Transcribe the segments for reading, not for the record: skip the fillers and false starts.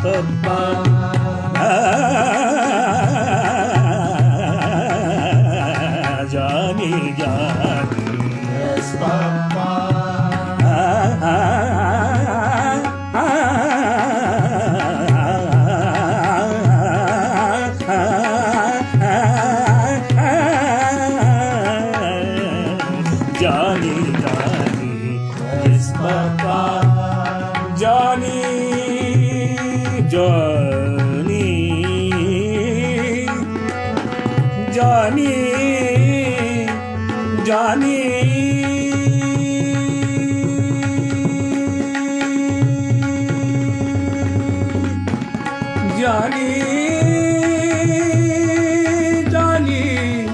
papa. Johnny, Johnny, Yes, Papa. Johnny, Johnny, yes, Papa. Johnny, Johnny, Johnny, Johnny. Johnny, Johnny,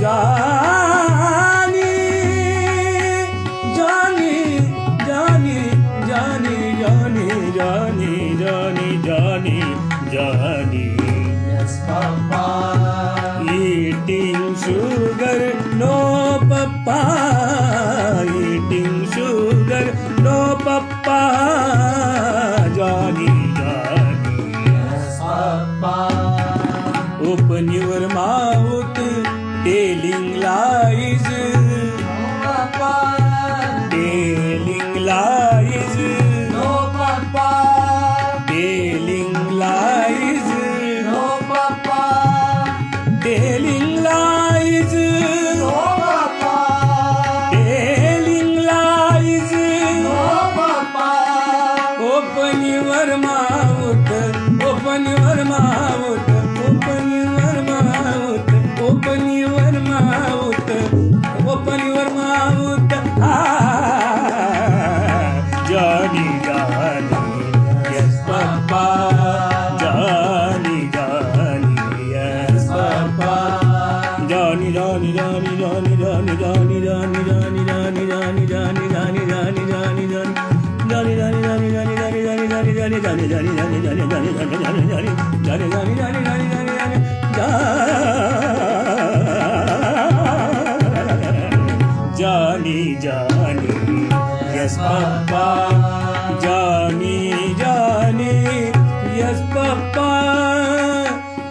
Johnny, Johnny, Johnny, Johnny, Johnny, Johnny, Johnny, Johnny, Johnny. Yes, Papa. Eating sugar, no papa. Eating sugar, no papa. Johnny, Johnny. Yes, Papa. Open your mouth, telling lies, Papa. telling lies, No, Papa. telling lies, No, Papa. telling lies, No, Papa. telling lies. No, Papa. Open your mouth, open your mouth, open your mouth, open your mouth, open your mouth. Johnny, Johnny, yes, Papa. Johnny, Johnny, yes, Papa. Johnny, Johnny, Johnny, Johnny, Johnny, Johnny, Johnny, Johnny, Johnny, Johnny, Johnny, Johnny, Johnny, Johnny, Johnny. Johnny, Johnny, Johnny, Johnny, Johnny, Johnny, Johnny, Johnny, Johnny, Johnny, Johnny, Johnny, Johnny, Johnny, Johnny, Johnny, Johnny, Johnny, Johnny, yes, Papa. Johnny, Johnny, yes, Papa.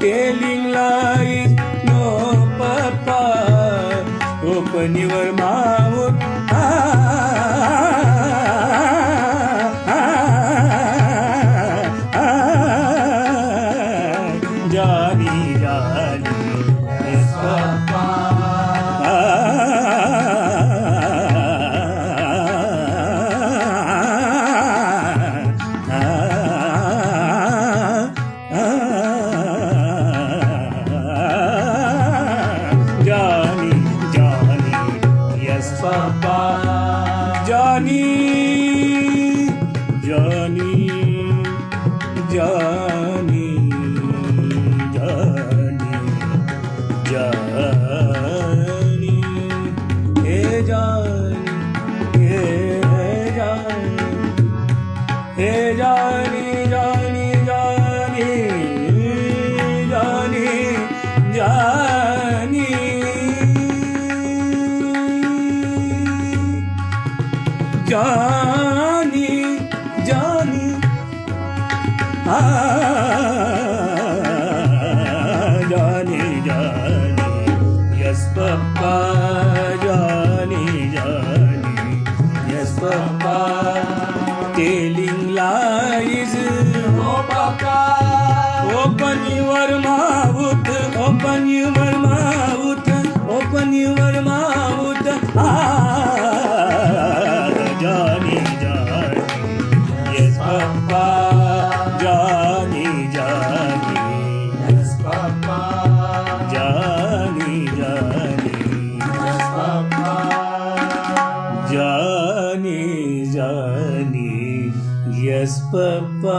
Telling lies, no, Papa. Open your mouth. Johnny, Johnny, yes, Papa. Johnny, Johnny, yes, Papa. Johnny, Johnny, Johnny, Johnny, Johnny, hey Johnny, hey Johnny, hey Johnny, Johnny, Johnny, Johnny, Johnny. Johnny, Johnny, Johnny, Johnny, yes, Papa. Johnny, Johnny, yes, Papa. Telling lies, No, Papa. open your mouth, open your mouth, open your mouth. Johnny, Johnny, yes, Papa. Johnny, Johnny, Yes, Papa. Johnny, Johnny, Yes, Papa. Johnny, Johnny, yes, Papa.